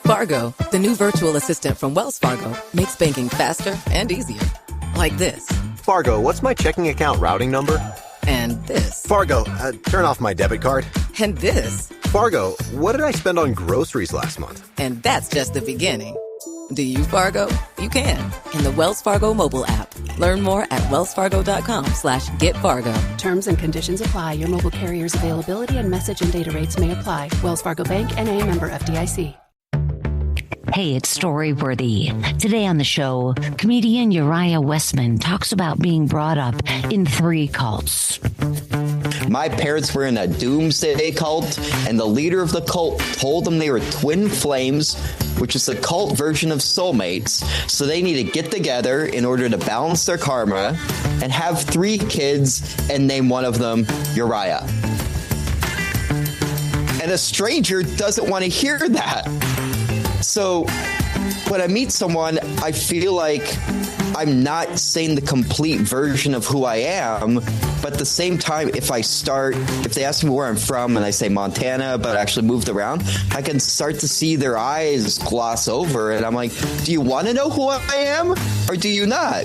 Fargo, the new virtual assistant from Wells Fargo, makes banking faster and easier. Like this. Fargo, what's my checking account routing number? And this. Fargo, turn off my debit card. And this. Fargo, what did I spend on groceries last month? And that's just the beginning. Do you, Fargo? You can. In the Wells Fargo mobile app. Learn more at wellsfargo.com/getfargo. Terms and conditions apply. Your mobile carrier's availability and message and data rates may apply. Wells Fargo Bank, N.A., member FDIC. Hey, it's Storyworthy. Today on the show, comedian Uriah Wesman talks about being brought up in 3 cults. My parents were in a doomsday cult, and the leader of the cult told them they were twin flames, which is the cult version of soulmates, so they need to get together in order to balance their karma and have 3 kids and name one of them Uriah. And a stranger doesn't want to hear that. So when I meet someone, I feel like I'm not saying the complete version of who I am, but at the same time, if they ask me where I'm from and I say Montana, but I actually moved around, I can start to see their eyes gloss over and I'm like, do you want to know who I am or do you not?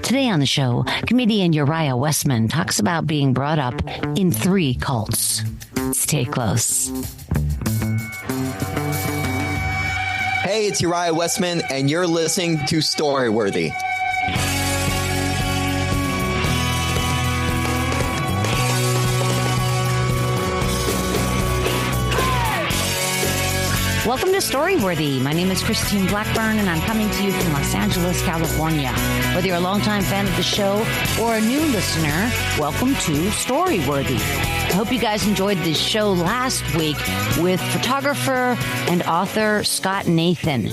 Today on the show, comedian Uriah Wesman talks about being brought up in 3 cults. Stay close. Hey, it's Uriah Wesman, and you're listening to Storyworthy. Welcome to Storyworthy. My name is Christine Blackburn, and I'm coming to you from Los Angeles, California. Whether you're a longtime fan of the show or a new listener, welcome to Storyworthy. I hope you guys enjoyed this show last week with photographer and author Scott Nathan.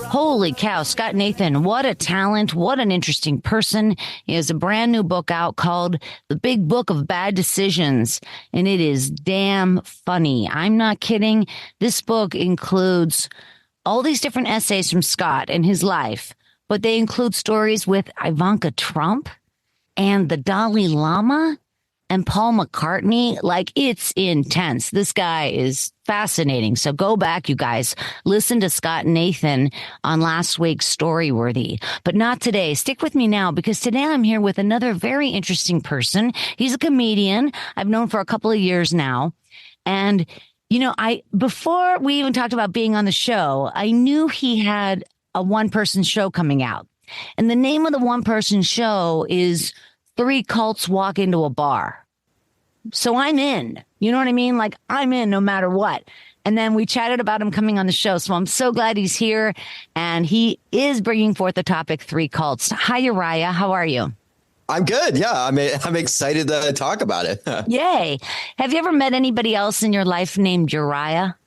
Holy cow, Scott Nathan, what a talent, what an interesting person. He has a brand new book out called The Big Book of Bad Decisions, and it is damn funny. I'm not kidding. This book includes all these different essays from Scott and his life, but they include stories with Ivanka Trump and the Dalai Lama and Paul McCartney. Like, it's intense. This guy is fascinating. So go back, you guys. Listen to Scott Nathan on last week's Storyworthy, but not today. Stick with me now, because today I'm here with another very interesting person. He's a comedian I've known for a couple of years now. And, you know, before we even talked about being on the show, I knew he had a one-person show coming out. And the name of the one-person show is 3 Cults Walk Into a Bar. So I'm in, you know what I mean? Like, I'm in no matter what. And then we chatted about him coming on the show. So I'm so glad he's here, and he is bringing forth the topic 3 cults. Hi, Uriah. How are you? I'm good. Yeah, I'm excited to talk about it. Yay. Have you ever met anybody else in your life named Uriah?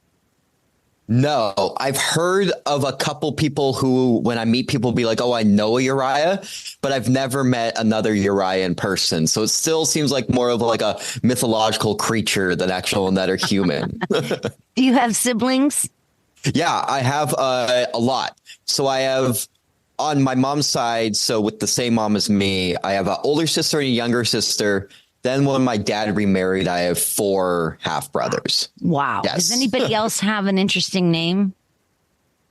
No, I've heard of a couple people who, when I meet people, be like, oh, I know a Uriah, but I've never met another Uriah in person. So it still seems like more of like a mythological creature than actual another human. Do you have siblings? Yeah, I have a lot. So I have on my mom's side, so with the same mom as me, I have an older sister and a younger sister. Then when my dad remarried, I have 4 half brothers. Wow. Yes. Does anybody else have an interesting name?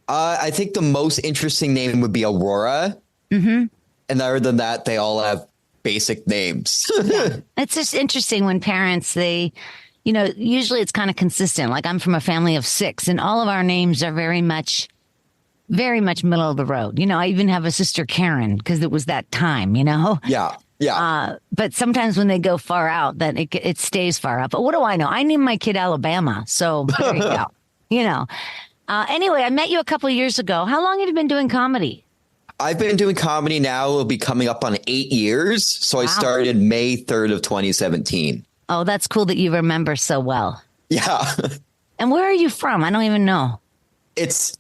I think the most interesting name would be Aurora. Mm-hmm. And other than that, they all have basic names. Yeah. It's just interesting when parents, usually it's kind of consistent. Like, I'm from a family of 6, and all of our names are very much middle of the road. You know, I even have a sister, Karen, because it was that time, you know? Yeah. Yeah. But sometimes when they go far out, then it stays far out. But what do I know? I named my kid Alabama. So there you go. You know. Anyway, I met you a couple of years ago. How long have you been doing comedy? I've been doing comedy now. It'll be coming up on 8 years. So I started May 3rd of 2017. Oh, that's cool that you remember so well. Yeah. And where are you from? I don't even know. It's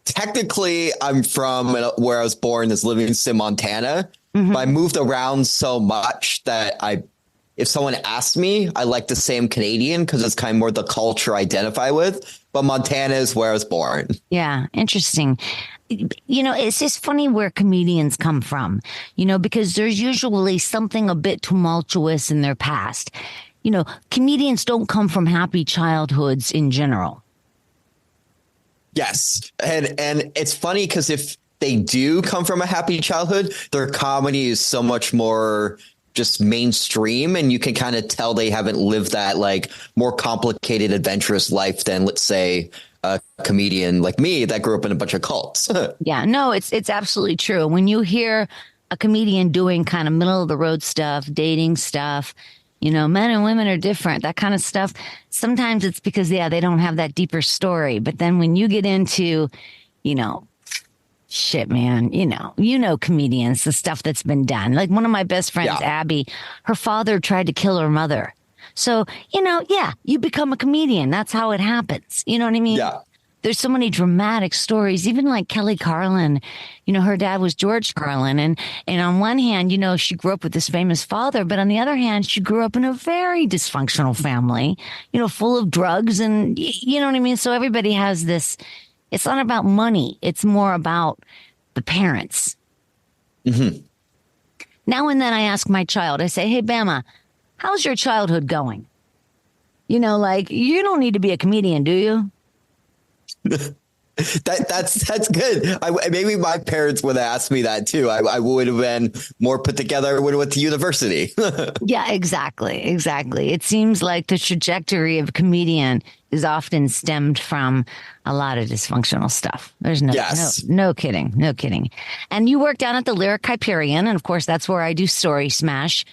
technically I'm from where I was born, is Livingston, Montana. Mm-hmm. But I moved around so much that if someone asks me, I like to say I'm Canadian because it's kind of more the culture I identify with. But Montana is where I was born. Yeah, interesting. You know, it's just funny where comedians come from, you know, because there's usually something a bit tumultuous in their past. You know, comedians don't come from happy childhoods in general. Yes. And it's funny because if they do come from a happy childhood, their comedy is so much more just mainstream, and you can kind of tell they haven't lived that like more complicated, adventurous life than, let's say, a comedian like me that grew up in a bunch of cults. Yeah, no, it's absolutely true. When you hear a comedian doing kind of middle of the road stuff, dating stuff, men and women are different, that kind of stuff. Sometimes it's because, they don't have that deeper story. But then when you get into, shit, man, comedians, the stuff that's been done. Like one of my best friends, Abby, her father tried to kill her mother. So, you become a comedian. That's how it happens. You know what I mean? Yeah. There's so many dramatic stories, even like Kelly Carlin. Her dad was George Carlin. And on one hand, she grew up with this famous father. But on the other hand, she grew up in a very dysfunctional family, full of drugs. And you know what I mean? So everybody has this. It's not about money. It's more about the parents. Mm-hmm. Now and then I ask my child, I say, hey, Bama, how's your childhood going? You don't need to be a comedian, do you? That's good. Maybe my parents would have asked me that too. I would have been more put together. I would have went to university. Yeah, exactly. It seems like the trajectory of a comedian is often stemmed from a lot of dysfunctional stuff. There's no kidding. And you work down at the Lyric Hyperion, and of course that's where I do Story Smash.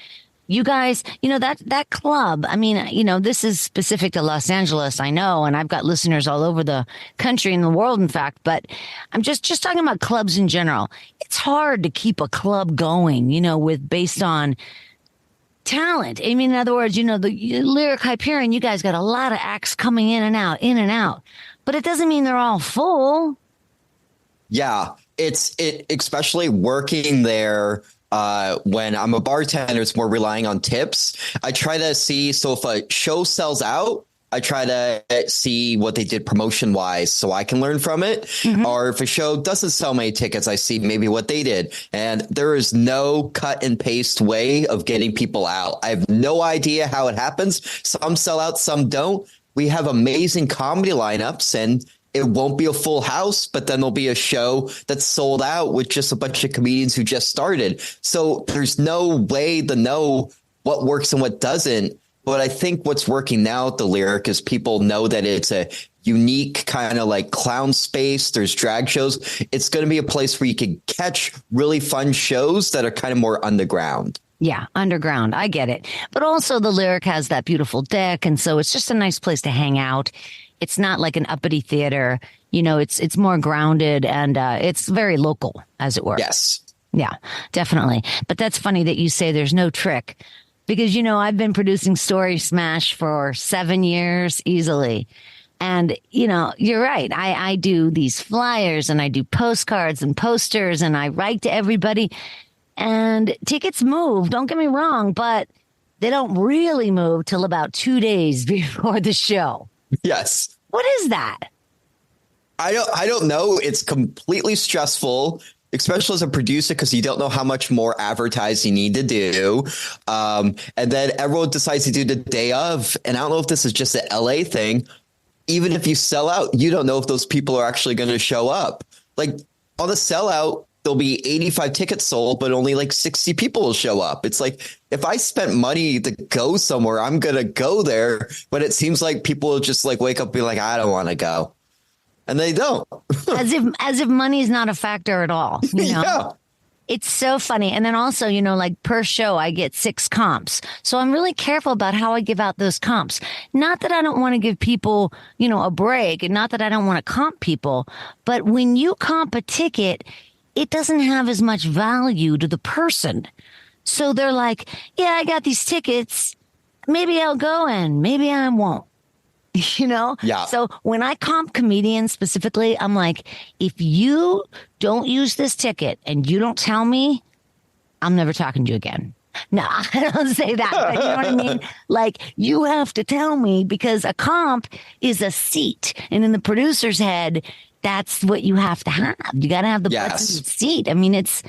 You guys, that club, I mean, this is specific to Los Angeles, I know, and I've got listeners all over the country and the world, in fact, but I'm just talking about clubs in general. It's hard to keep a club going, based on talent. I mean, in other words, the Lyric Hyperion, you guys got a lot of acts coming in and out, but it doesn't mean they're all full. Yeah, it especially working there. When I'm a bartender, it's more relying on tips. I try to see, so if a show sells out, I try to see what they did promotion wise so I can learn from it. Mm-hmm. Or if a show doesn't sell many tickets, I see maybe what they did. And there is no cut and paste way of getting people out. I have no idea how it happens. Some sell out, some don't. We have amazing comedy lineups, and it won't be a full house, but then there'll be a show that's sold out with just a bunch of comedians who just started. So there's no way to know what works and what doesn't. But I think what's working now at the Lyric is people know that it's a unique kind of like clown space. There's drag shows. It's going to be a place where you can catch really fun shows that are kind of more underground. Yeah, underground. I get it. But also the Lyric has that beautiful deck. And so it's just a nice place to hang out. It's not like an uppity theater. It's more grounded, and it's very local, as it were. Yes. Yeah, definitely. But that's funny that you say there's no trick, because, I've been producing Story Smash for 7 years easily. And, you're right. I do these flyers, and I do postcards and posters, and I write to everybody, and tickets move. Don't get me wrong, but they don't really move till about 2 days before the show. Yes. What is that? I don't know. It's completely stressful, especially as a producer, because you don't know how much more advertising you need to do. And then everyone decides to do the day of. And I don't know if this is just an LA thing. Even if you sell out, you don't know if those people are actually going to show up. Like on the sellout, there'll be 85 tickets sold, but only like 60 people will show up. It's like, if I spent money to go somewhere, I'm going to go there. But it seems like people will just like wake up and be like, I don't want to go. And they don't. as if money is not a factor at all. Yeah. It's so funny. And then also, like per show, I get 6 comps. So I'm really careful about how I give out those comps. Not that I don't want to give people, a break, and not that I don't want to comp people. But when you comp a ticket, it doesn't have as much value to the person. So they're like, yeah, I got these tickets. Maybe I'll go and maybe I won't. Yeah. So when I comp comedians specifically, I'm like, if you don't use this ticket and you don't tell me, I'm never talking to you again. No, I don't say that. But you know what I mean? Like, you have to tell me, because a comp is a seat. And in the producer's head, that's what you have to have. You got to have the butts in the seat. I mean, it's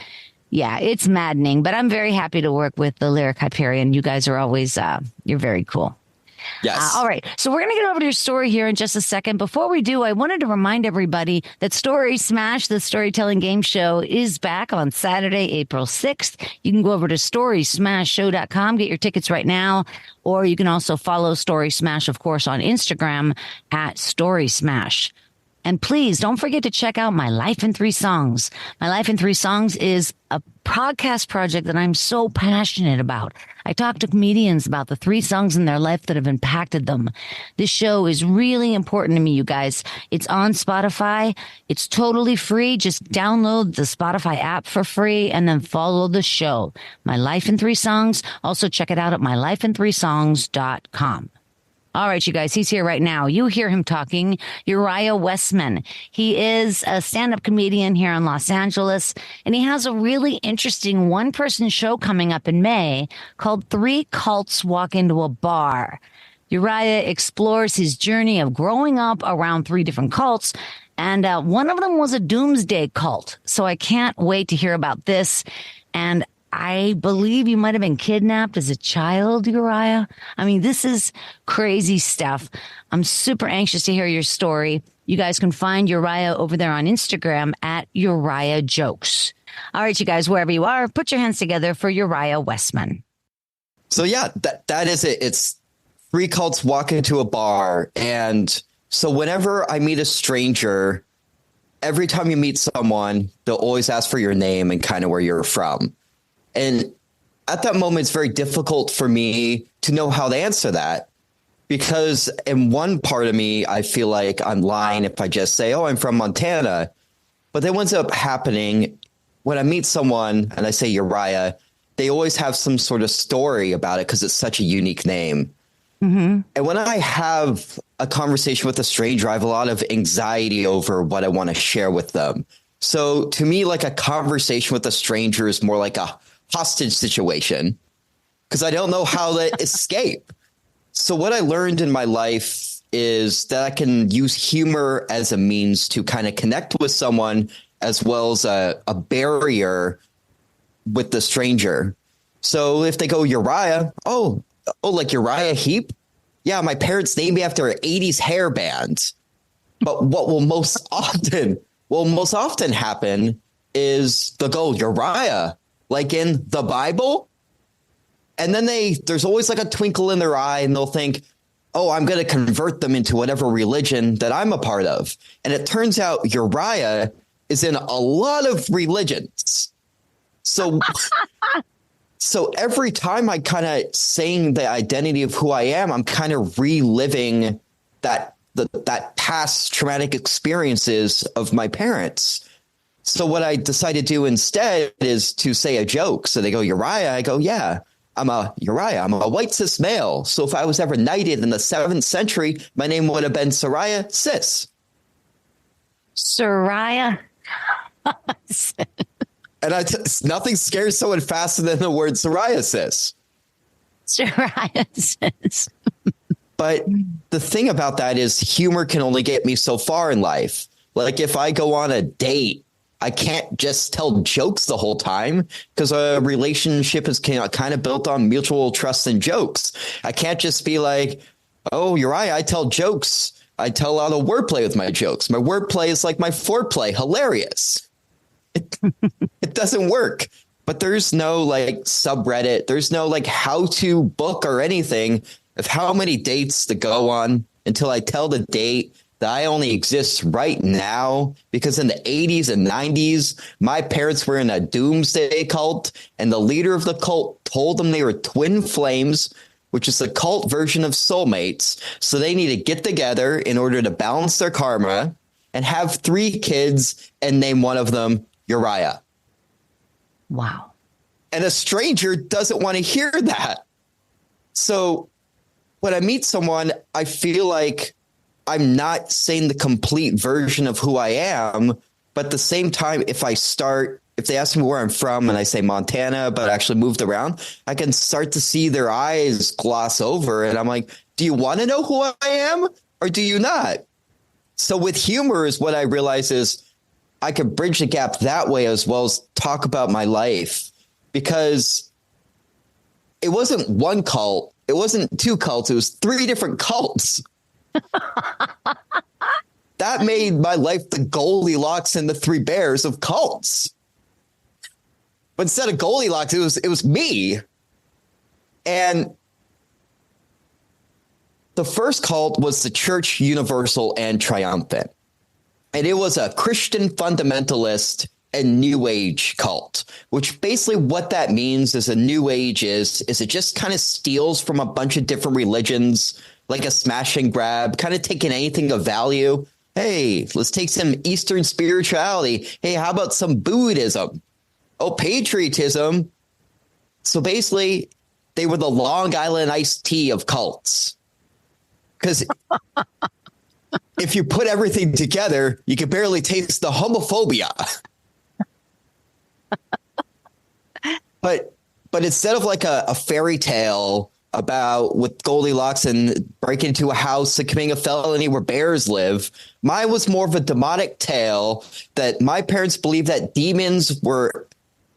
maddening. But I'm very happy to work with the Lyric Hyperion. You guys are always, you're very cool. Yes. All right. So we're going to get over to your story here in just a second. Before we do, I wanted to remind everybody that Story Smash, the storytelling game show, is back on Saturday, April 6th. You can go over to storysmashshow.com, get your tickets right now, or you can also follow Story Smash, of course, on Instagram at Story Smash. And please don't forget to check out My Life in 3 Songs. My Life in 3 Songs is a podcast project that I'm so passionate about. I talk to comedians about the 3 songs in their life that have impacted them. This show is really important to me, you guys. It's on Spotify. It's totally free. Just download the Spotify app for free and then follow the show. My Life in 3 Songs. Also check it out at mylifein3songs.com. All right, you guys, he's here right now. You hear him talking, Uriah Wesman. He is a stand-up comedian here in Los Angeles, and he has a really interesting one-person show coming up in May called 3 Cults Walk Into a Bar. Uriah explores his journey of growing up around 3 different cults, and one of them was a doomsday cult. So I can't wait to hear about this. And I believe you might have been kidnapped as a child, Uriah. I mean, this is crazy stuff. I'm super anxious to hear your story. You guys can find Uriah over there on Instagram at Uriah Jokes. All right, you guys, wherever you are, put your hands together for Uriah Wesman. So, yeah, that is it. It's 3 cults walk into a bar. And so whenever I meet a stranger, every time you meet someone, they'll always ask for your name and kind of where you're from. And at that moment, it's very difficult for me to know how to answer that, because in one part of me, I feel like I'm lying if I just say, oh, I'm from Montana. But then what ends up happening when I meet someone and I say Uriah, they always have some sort of story about it because it's such a unique name. Mm-hmm. And when I have a conversation with a stranger, I have a lot of anxiety over what I want to share with them. So to me, like a conversation with a stranger is more like a hostage situation because I don't know how to escape. So what I learned in my life is that I can use humor as a means to kind of connect with someone as well as a barrier with the stranger. So if they go Uriah, oh, like Uriah Heep? Yeah, my parents named me after an 80s hair band. But what will most often happen is they'll go Uriah, like in the Bible. And then there's always like a twinkle in their eye and they'll think, oh, I'm going to convert them into whatever religion that I'm a part of. And it turns out Uriah is in a lot of religions. So every time I kind of saying the identity of who I am, I'm kind of reliving that past traumatic experiences of my parents. So what I decided to do instead is to say a joke. So they go, Uriah. I go, yeah, I'm a Uriah. I'm a white cis male. So if I was ever knighted in the 7th century, my name would have been Sariah Cis. Sariah. And nothing scares someone faster than the word psoriasis. Psoriasis. But the thing about that is humor can only get me so far in life. Like if I go on a date, I can't just tell jokes the whole time because a relationship is kind of built on mutual trust and jokes. I can't just be like, oh, Uriah, I tell jokes. I tell a lot of wordplay with my jokes. My wordplay is like my foreplay. Hilarious. It doesn't work. But there's no like subreddit. There's no like how to book or anything of how many dates to go on until I tell the date that I only exist right now because in the 80s and 90s, my parents were in a doomsday cult and the leader of the cult told them they were twin flames, which is the cult version of soulmates. So they need to get together in order to balance their karma and have 3 kids and name one of them Uriah. Wow. And a stranger doesn't want to hear that. So when I meet someone, I feel like I'm not saying the complete version of who I am. But at the same time, if they ask me where I'm from and I say Montana, but I actually moved around, I can start to see their eyes gloss over. And I'm like, do you want to know who I am or do you not? So with humor is what I realize is I could bridge the gap that way as well as talk about my life, because it wasn't one cult. it wasn't 2 cults. It was 3 different cults. That made my life the Goldilocks and the 3 Bears of cults. But instead of Goldilocks, it was me. And the first cult was the Church Universal and Triumphant. And it was a Christian fundamentalist and New Age cult, which basically what that means is a New Age is it just kind of steals from a bunch of different religions, like a smash and grab, kind of taking anything of value. Hey, let's take some Eastern spirituality. Hey, how about some Buddhism? Oh, patriotism. So basically, they were the Long Island iced tea of cults. Because if you put everything together, you can barely taste the homophobia. But instead of like a fairy tale about with Goldilocks and breaking into a house and committing a felony where bears live, mine was more of a demonic tale that my parents believed that demons were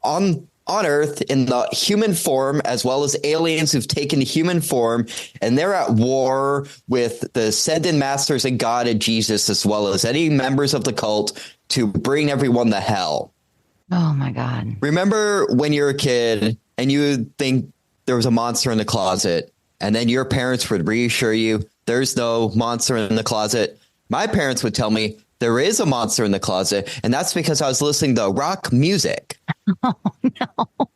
on Earth in the human form, as well as aliens who've taken human form, and they're at war with the ascended masters and God and Jesus, as well as any members of the cult, to bring everyone to hell. Oh my God. Remember when you're a kid and you think there was a monster in the closet, and then your parents would reassure you there's no monster in the closet? My parents would tell me there is a monster in the closet, and that's because I was listening to rock music. Oh, no.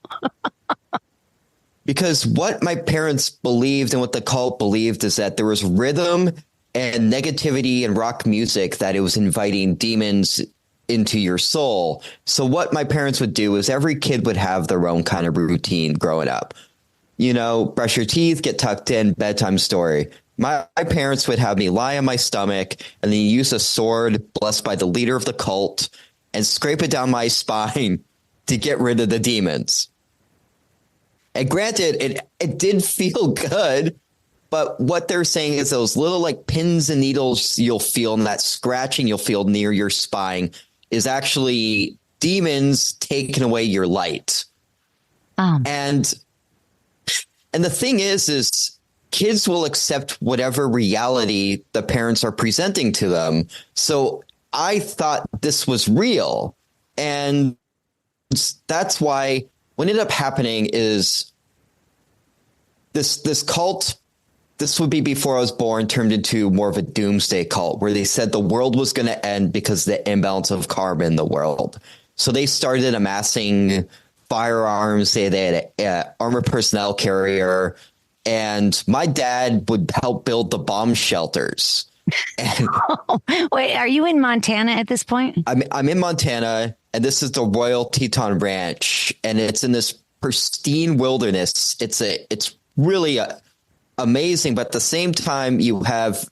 Because what my parents believed and what the cult believed is that there was rhythm and negativity in rock music, that it was inviting demons into your soul. So what my parents would do is every kid would have their own kind of routine growing up. You know, brush your teeth, get tucked in, bedtime story. My parents would have me lie on my stomach and then use a sword blessed by the leader of the cult and scrape it down my spine to get rid of the demons. And granted, it did feel good, but what they're saying is those little like pins and needles you'll feel, and that scratching you'll feel near your spine is actually demons taking away your light. And the thing is kids will accept whatever reality the parents are presenting to them. So I thought this was real. And that's why what ended up happening is this cult, this would be before I was born, turned into more of a doomsday cult where they said the world was going to end because of the imbalance of karma in the world. So they started amassing firearms. They had an armored personnel carrier, and my dad would help build the bomb shelters. And wait, are you in Montana at this point? I'm in Montana, and this is the Royal Teton Ranch, and it's in this pristine wilderness. It's really amazing, but at the same time, you have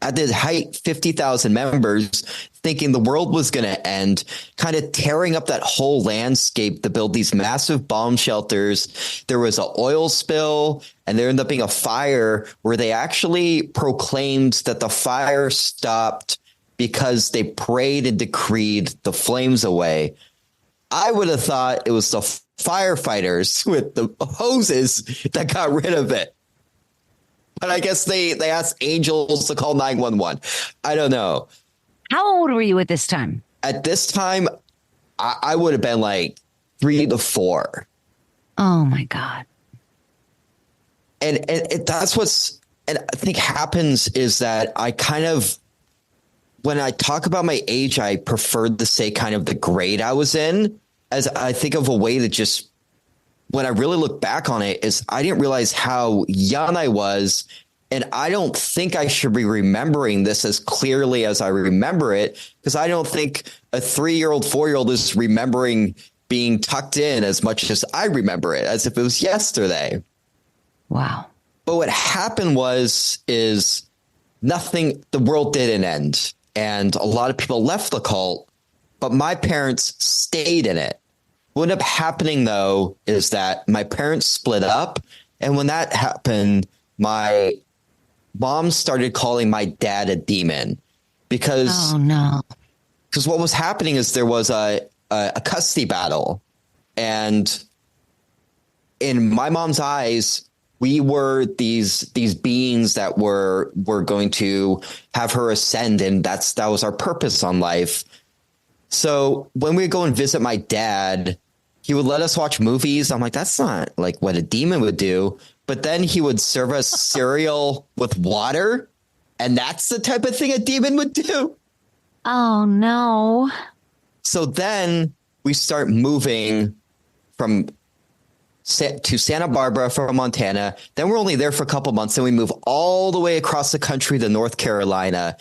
at the height 50,000 members thinking the world was going to end, kind of tearing up that whole landscape to build these massive bomb shelters. There was an oil spill, and there ended up being a fire where they actually proclaimed that the fire stopped because they prayed and decreed the flames away. I would have thought it was the firefighters with the hoses that got rid of it. But I guess they asked angels to call 911. I don't know. How old were you at this time? At this time, I would have been like 3 to 4. Oh, my God. And that's what's, and I think happens is that I kind of, when I talk about my age, I prefer to say kind of the grade I was in, as I think of a way that just, when I really look back on it, is I didn't realize how young I was. And I don't think I should be remembering this as clearly as I remember it, because I don't think a 3-year-old, 4-year-old is remembering being tucked in as much as I remember it, as if it was yesterday. Wow. But what happened is nothing, the world didn't end. And a lot of people left the cult, but my parents stayed in it. What ended up happening, though, is that my parents split up. And when that happened, my mom started calling my dad a demon because, oh, no. Because what was happening is there was a custody battle. And in my mom's eyes, we were these beings that were going to have her ascend, and that was our purpose on life. So when we go and visit my dad, he would let us watch movies. I'm like, that's not like what a demon would do. But then he would serve us cereal with water, and that's the type of thing a demon would do. Oh, no. So then we start moving to Santa Barbara from Montana. Then we're only there for a couple months. Then we move all the way across the country to North Carolina.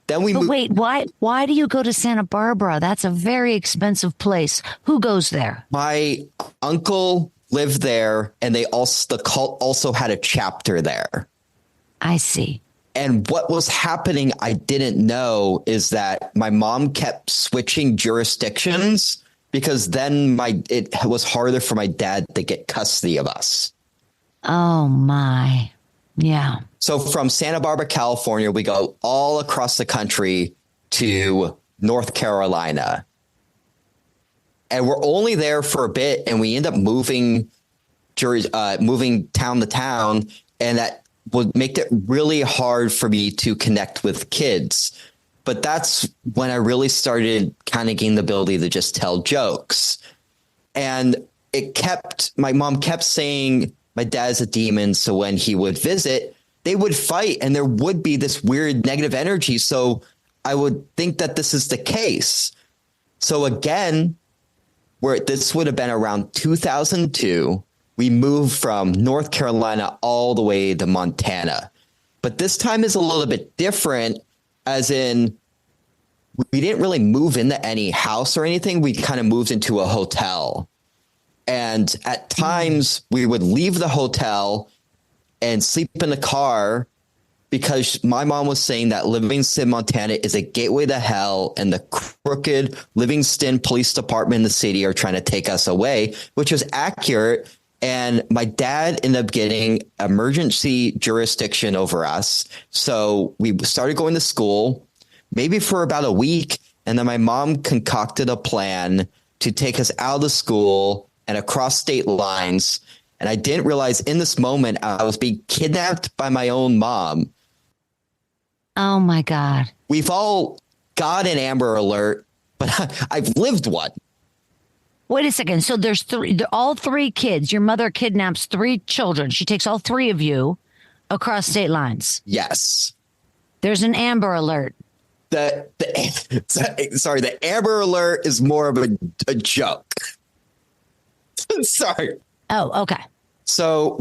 Then we move. Wait, why do you go to Santa Barbara? That's a very expensive place. Who goes there? My uncle lived there, and the cult also had a chapter there. I see. And what was happening, I didn't know, is that my mom kept switching jurisdictions because then it was harder for my dad to get custody of us. Oh, my. Yeah. So from Santa Barbara, California, we go all across the country to North Carolina. And we're only there for a bit, and we end up moving town to town, and that would make it really hard for me to connect with kids. But that's when I really started kind of gaining the ability to just tell jokes. And my mom kept saying my dad's a demon. So when he would visit, they would fight, and there would be this weird negative energy. So I would think that this is the case. So again, this would have been around 2002. We moved from North Carolina all the way to Montana. But this time is a little bit different, as in we didn't really move into any house or anything. We kind of moved into a hotel. And at times we would leave the hotel and sleep in the car because my mom was saying that Livingston, Montana is a gateway to hell, and the crooked Livingston Police Department in the city are trying to take us away, which is accurate. And my dad ended up getting emergency jurisdiction over us. So we started going to school maybe for about a week. And then my mom concocted a plan to take us out of school and across state lines. And I didn't realize in this moment I was being kidnapped by my own mom. Oh, my God. We've all got an Amber Alert, but I've lived one. Wait a second. So there's all three kids. Your mother kidnaps three children. She takes all three of you across state lines. Yes. There's an Amber Alert. The Amber Alert is more of a joke. Sorry. Oh, okay. So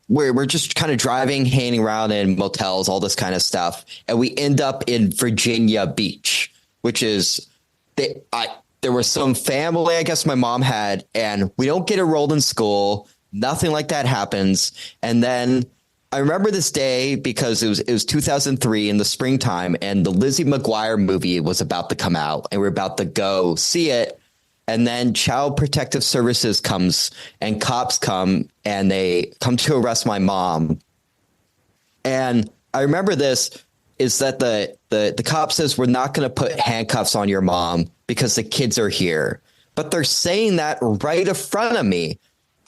we're just kind of driving, hanging around in motels, all this kind of stuff. And we end up in Virginia Beach, which is there was some family, I guess my mom had, and we don't get enrolled in school. Nothing like that happens. And then I remember this day because it was 2003 in the springtime, and the Lizzie McGuire movie was about to come out, and we're about to go see it. And then Child Protective Services comes, and cops come, and they come to arrest my mom. And I remember this is that the cop says, we're not going to put handcuffs on your mom because the kids are here. But they're saying that right in front of me.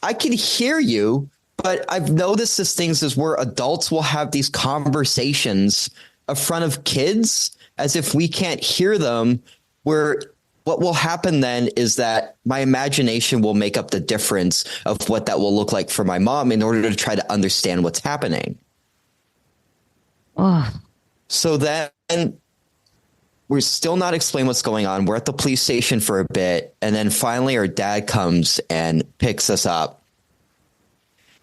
I can hear you, but I've noticed these things is where adults will have these conversations in front of kids as if we can't hear them, where what will happen then is that my imagination will make up the difference of what that will look like for my mom in order to try to understand what's happening. Oh. So then we're still not explaining what's going on. We're at the police station for a bit. And then finally our dad comes and picks us up.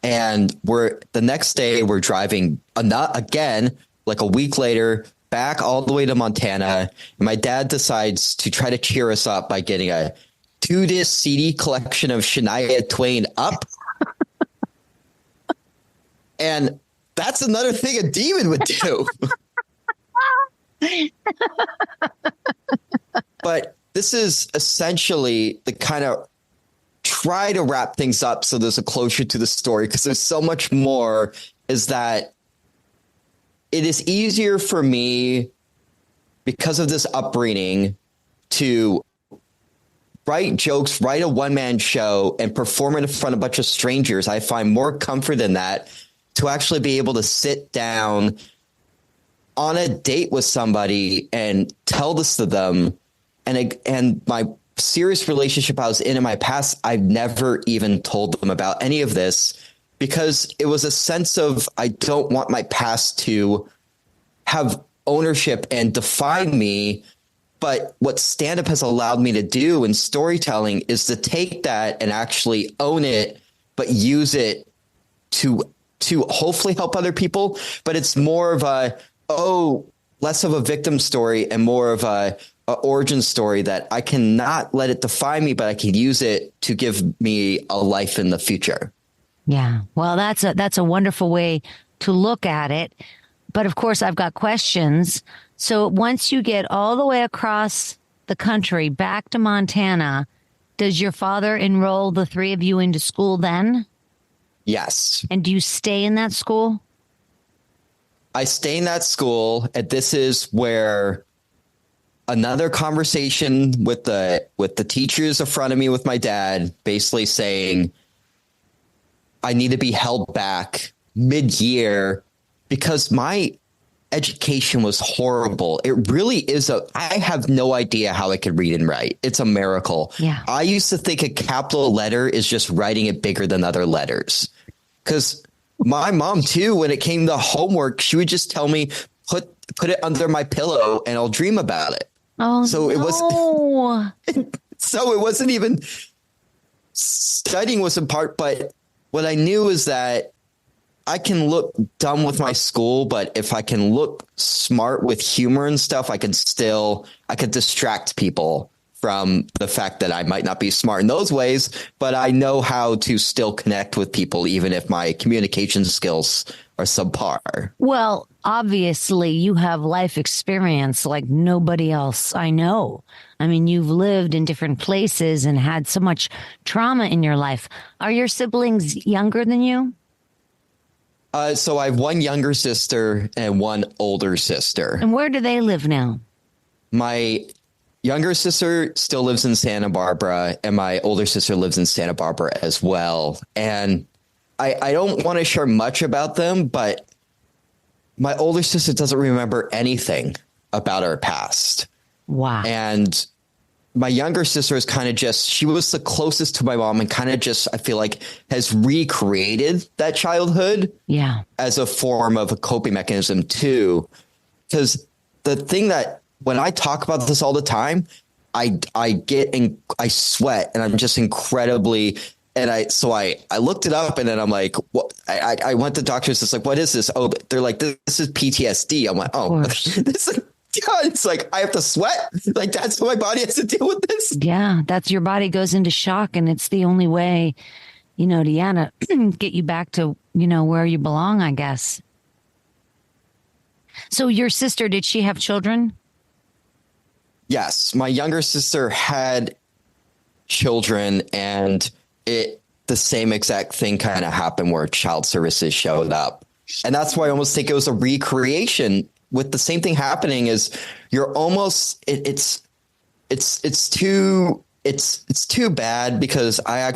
And the next day we're driving again, like a week later, back all the way to Montana. And my dad decides to try to cheer us up by getting a 2-disc CD collection of Shania Twain Up. And that's another thing a demon would do. But this is essentially the kind of try to wrap things up so there's a closure to the story, because there's so much more, is that it is easier for me because of this upbringing to write jokes, write a one-man show, and perform it in front of a bunch of strangers. I find more comfort in that to actually be able to sit down on a date with somebody and tell this to them. And my serious relationship I was in my past, I've never even told them about any of this because it was a sense of I don't want my past to have ownership and define me. But what stand-up has allowed me to do in storytelling is to take that and actually own it, but use it to hopefully help other people. But it's more of less of a victim story and more of a origin story that I cannot let it define me, but I can use it to give me a life in the future. Yeah. Well, that's a wonderful way to look at it. But of course, I've got questions. So once you get all the way across the country back to Montana, does your father enroll the three of you into school then? Yes. And do you stay in that school? I stay in that school, and this is where another conversation with the teachers in front of me with my dad, basically saying I need to be held back mid-year because my education was horrible. It really is I have no idea how I could read and write. It's a miracle. Yeah. I used to think a capital letter is just writing it bigger than other letters. Because my mom, too, when it came to homework, she would just tell me, put it under my pillow and I'll dream about it. Oh, so it was. So it wasn't even studying was in part. But what I knew is that I can look dumb with my school, but if I can look smart with humor and stuff, I could distract people from the fact that I might not be smart in those ways, but I know how to still connect with people, even if my communication skills are subpar. Well, obviously you have life experience like nobody else I know. I mean, you've lived in different places and had so much trauma in your life. Are your siblings younger than you? So I have one younger sister and one older sister. And where do they live now? My younger sister still lives in Santa Barbara, and my older sister lives in Santa Barbara as well. And I don't want to share much about them, but my older sister doesn't remember anything about her past. Wow. And my younger sister is kind of she was the closest to my mom and kind of just, I feel like, has recreated that childhood as a form of a coping mechanism too. Because the thing that when I talk about this all the time, I sweat and I'm just incredibly. And I looked it up and then I'm like, what? I went to doctors. It's like, what is this? Oh, they're like, this is PTSD. I'm like, oh, this is. God, it's like I have to sweat. Like that's how my body has to deal with this. Yeah, that's your body goes into shock, and it's the only way, to get you back to where you belong, I guess. So your sister, did she have children? Yes, my younger sister had children, and the same exact thing kind of happened where child services showed up, and that's why I almost think it was a recreation. With the same thing happening is you're almost it's too bad because I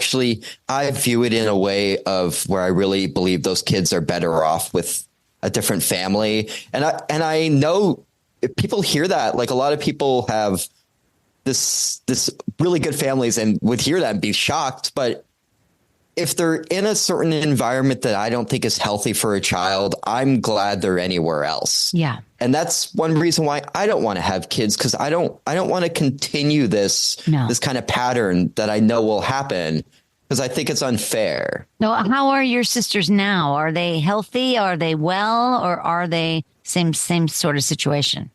view it in a way of where I really believe those kids are better off with a different family. And I know if people hear that, like a lot of people have this really good families and would hear that and be shocked. But if they're in a certain environment that I don't think is healthy for a child, I'm glad they're anywhere else. Yeah. And that's one reason why I don't want to have kids, because I don't want to continue this kind of pattern that I know will happen, because I think it's unfair. No, how are your sisters now? Are they healthy? Are they well? Or are they same sort of situation?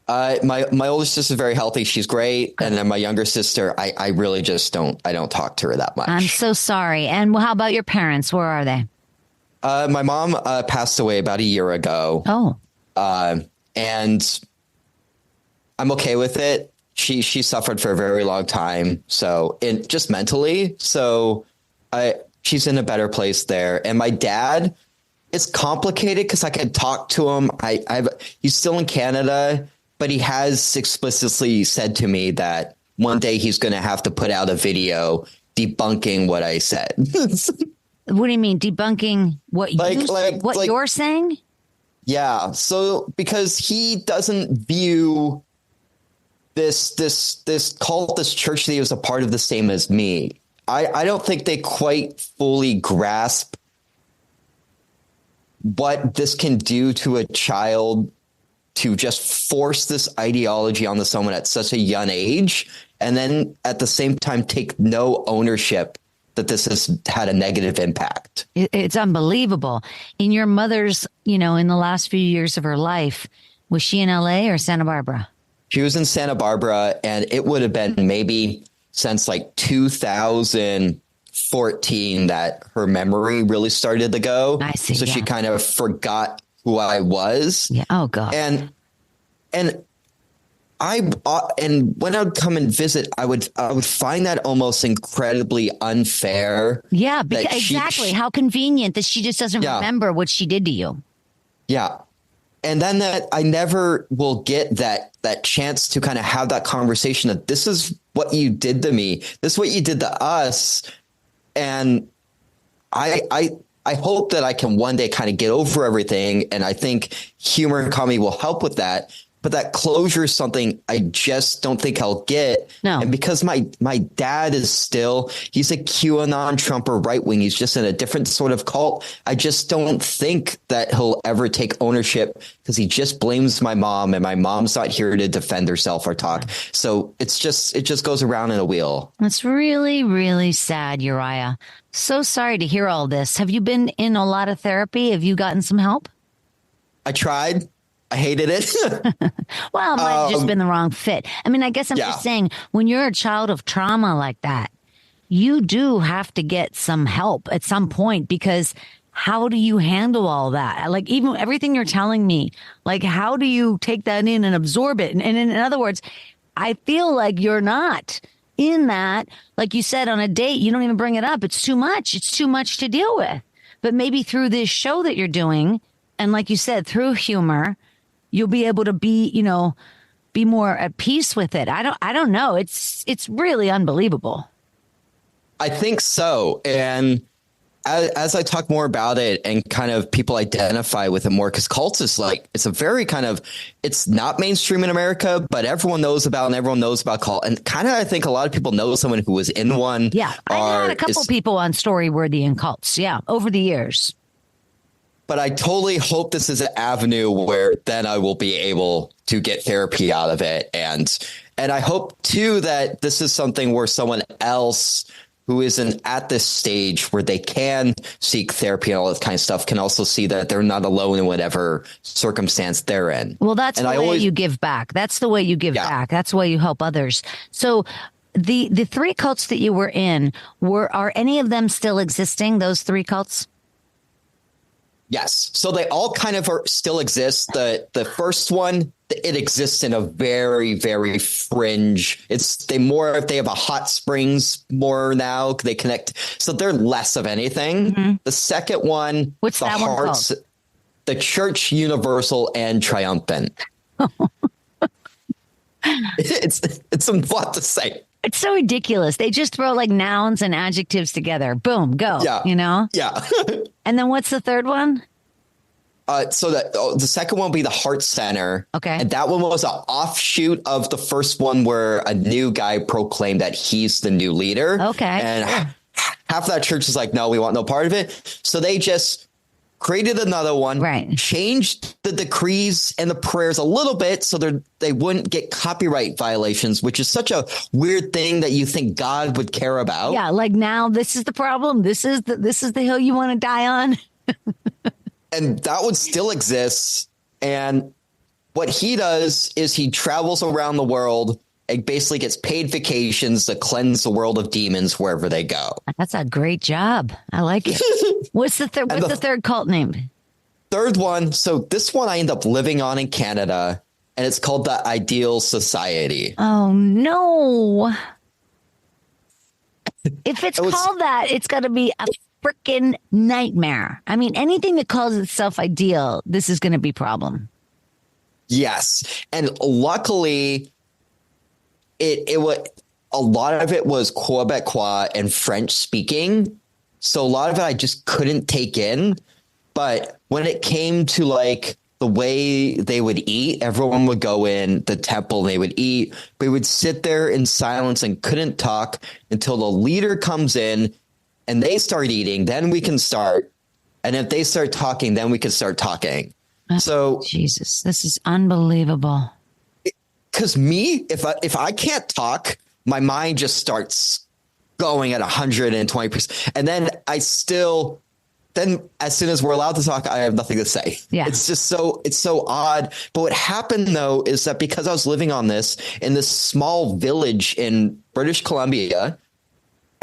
My older sister is very healthy. She's great. And then my younger sister, I really just don't talk to her that much. I'm so sorry. And how about your parents? Where are they? My mom passed away about a year ago. Oh. And I'm okay with it. She suffered for a very long time. So just mentally. So she's in a better place there. And my dad, it's complicated because I can talk to him. He's still in Canada. But he has explicitly said to me that one day he's going to have to put out a video debunking what I said. What do you mean debunking what you're saying? Yeah. So because he doesn't view this cult, this church that he was a part of, the same as me. I don't think they quite fully grasp what this can do to a child to just force this ideology onto someone at such a young age, and then at the same time take no ownership that this has had a negative impact. It's unbelievable. In your mother's, in the last few years of her life, was she in LA or Santa Barbara? She was in Santa Barbara, and it would have been maybe since like 2014 that her memory really started to go. I see. So she kind of forgot who I was. Yeah. Oh God. And when I would come and visit, I would find that almost incredibly unfair. Yeah, because exactly. How convenient that she just doesn't remember what she did to you. Yeah. And then that I never will get that chance to kind of have that conversation that this is what you did to me. This is what you did to us. And I hope that I can one day kind of get over everything. And I think humor and comedy will help with that. But that closure is something I just don't think I'll get. No. And because my dad he's a QAnon Trumper right wing. He's just in a different sort of cult. I just don't think that he'll ever take ownership because he just blames my mom, and my mom's not here to defend herself or talk. So it just goes around in a wheel. That's really, really sad, Uriah. So sorry to hear all this. Have you been in a lot of therapy? Have you gotten some help? I tried. I hated it. Well, it might have just been the wrong fit. I mean, I guess I'm just saying, when you're a child of trauma like that, you do have to get some help at some point, because how do you handle all that? Like, even everything you're telling me, like, how do you take that in and absorb it? And in other words, I feel like you're not in that. Like you said, on a date, you don't even bring it up. It's too much. It's too much to deal with. But maybe through this show that you're doing, and like you said, through humor, you'll be able to be more at peace with it. I don't know. It's really unbelievable. I think so. And as I talk more about it and kind of people identify with it more, because cults is it's a very kind of, it's not mainstream in America, but everyone knows about, and everyone knows about cult. And kind of, I think a lot of people know someone who was in one. Yeah. I've had a couple people on Storyworthy in cults. Yeah. Over the years. But I totally hope this is an avenue where then I will be able to get therapy out of it. And I hope, too, that this is something where someone else who isn't at this stage where they can seek therapy and all that kind of stuff can also see that they're not alone in whatever circumstance they're in. Well, that's the way you give back. That's the way you give back. That's the way you help others. So the three cults that you were in, are any of them still existing, those three cults? Yes. So they all kind of still exist. The first one, it exists in a very, very fringe. They have a hot springs more now. They connect. So they're less of anything. Mm-hmm. The second one, what's that one called? The Church Universal and Triumphant. It's a lot to say. It's so ridiculous. They just throw like nouns and adjectives together. Boom, go. Yeah. Yeah. And then what's the third one? So the second one will be the Heart Center. Okay. And that one was an offshoot of the first one where a new guy proclaimed that he's the new leader. Okay. And half of that church is like, no, we want no part of it. So they just created another one, right? Changed the decrees and the prayers a little bit so they wouldn't get copyright violations, which is such a weird thing that you think God would care about. Yeah, like now this is the problem. This is the hill you want to die on. And that one still exists. And what he does is he travels around the world and basically gets paid vacations to cleanse the world of demons wherever they go. That's a great job. I like it. What's the third cult name? Third one. So this one I end up living on in Canada, and it's called the Ideal Society. Oh, no. If it's called that, it's got to be a freaking nightmare. I mean, anything that calls itself ideal, this is going to be a problem. Yes. And luckily, a lot of it was Quebecois and French speaking. So a lot of it I just couldn't take in. But when it came to like the way they would eat, everyone would go in the temple, they would eat. We would sit there in silence and couldn't talk until the leader comes in and they start eating. Then we can start. And if they start talking, then we can start talking. So Jesus, this is unbelievable. Because me, if I can't talk, my mind just starts going at 120%. And then then as soon as we're allowed to talk, I have nothing to say. Yeah. It's just it's so odd. But what happened, though, is that because I was living in this small village in British Columbia,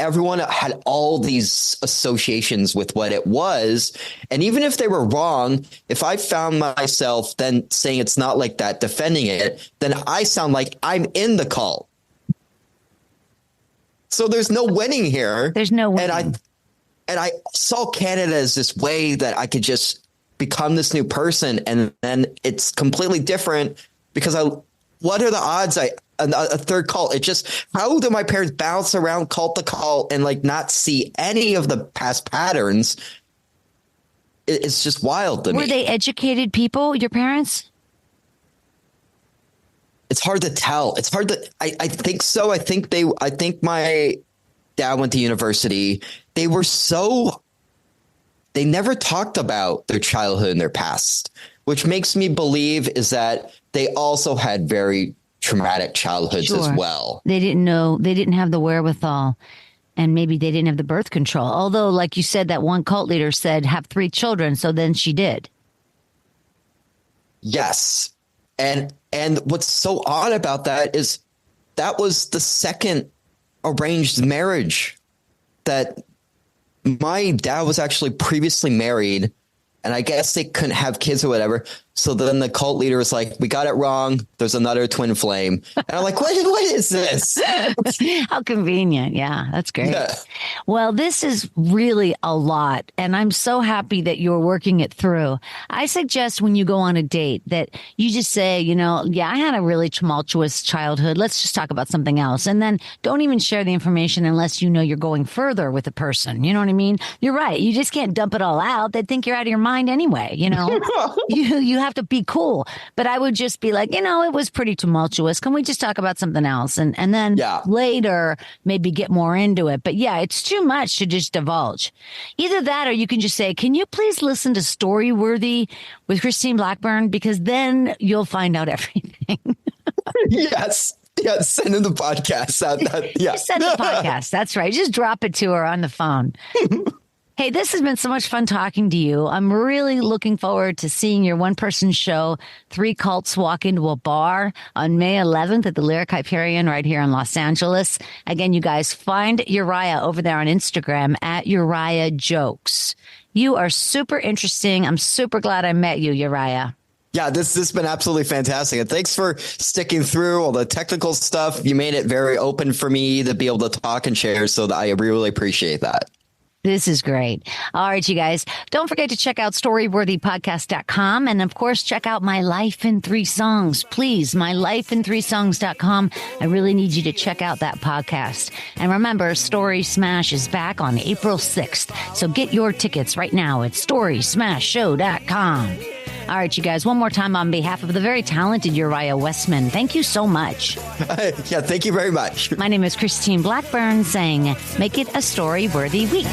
everyone had all these associations with what it was. And even if they were wrong, if I found myself then saying it's not like that, defending it, then I sound like I'm in the cult. So there's no winning here. There's no winning. And I saw Canada as this way that I could just become this new person. And then it's completely different because what are the odds a third cult? How do my parents bounce around cult to cult and like not see any of the past patterns? It's just wild to me. Were they educated people, your parents? It's hard to tell. It's hard to, I think so. I think my dad went to university. They never talked about their childhood and their past, which makes me believe is that they also had very traumatic childhoods as well. They didn't know, they didn't have the wherewithal, and maybe they didn't have the birth control. Although, like you said, that one cult leader said have 3 children. So then she did. Yes. And what's so odd about that is that was the second arranged marriage that my dad was actually previously married. And I guess they couldn't have kids or whatever. So then the cult leader was like, we got it wrong. There's another twin flame. And I'm like, what is this? How convenient. Yeah, that's great. Yeah. Well, this is really a lot. And I'm so happy that you're working it through. I suggest when you go on a date that you just say, I had a really tumultuous childhood. Let's just talk about something else. And then don't even share the information unless you're going further with the person. You know what I mean? You're right. You just can't dump it all out. They'd think you're out of your mind anyway. You have to be cool. But I would just be like, it was pretty tumultuous. Can we just talk about something else? And then later maybe get more into it. But yeah, it's too much to just divulge. Either that or you can just say, can you please listen to Storyworthy with Christine Blackburn? Because then you'll find out everything. Yes. Yeah, send in the podcast. Just send the podcast. That's right. Just drop it to her on the phone. Hey, this has been so much fun talking to you. I'm really looking forward to seeing your one-person show, 3 Cults Walk Into a Bar, on May 11th at the Lyric Hyperion right here in Los Angeles. Again, you guys, find Uriah over there on Instagram at Uriah Jokes. You are super interesting. I'm super glad I met you, Uriah. Yeah, this has been absolutely fantastic. And thanks for sticking through all the technical stuff. You made it very open for me to be able to talk and share, so that I really appreciate that. This is great. All right, you guys, don't forget to check out storyworthypodcast.com. And of course, check out My Life in 3 Songs. Please, mylifein3songs.com. I really need you to check out that podcast. And remember, Story Smash is back on April 6th. So get your tickets right now at storysmashshow.com. All right, you guys, one more time on behalf of the very talented Uriah Wesman, thank you so much. Yeah, thank you very much. My name is Christine Blackburn, saying, make it a story-worthy week.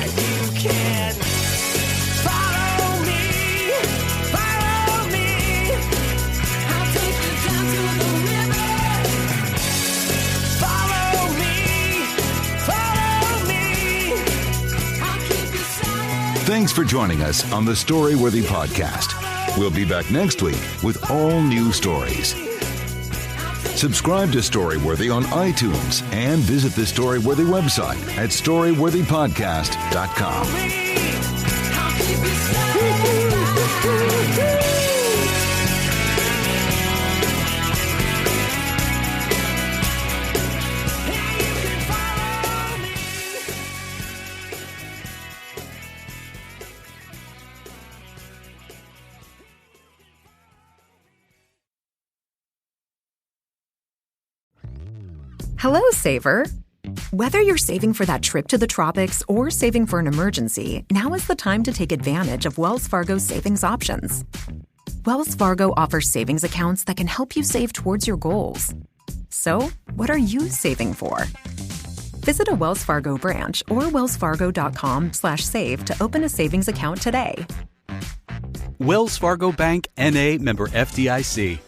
Thanks for joining us on the Storyworthy Podcast. We'll be back next week with all new stories. Subscribe to Storyworthy on iTunes and visit the Storyworthy website at storyworthypodcast.com. Hello, Saver. Whether you're saving for that trip to the tropics or saving for an emergency, now is the time to take advantage of Wells Fargo's savings options. Wells Fargo offers savings accounts that can help you save towards your goals. So, what are you saving for? Visit a Wells Fargo branch or wellsfargo.com/save to open a savings account today. Wells Fargo Bank, N.A., member FDIC.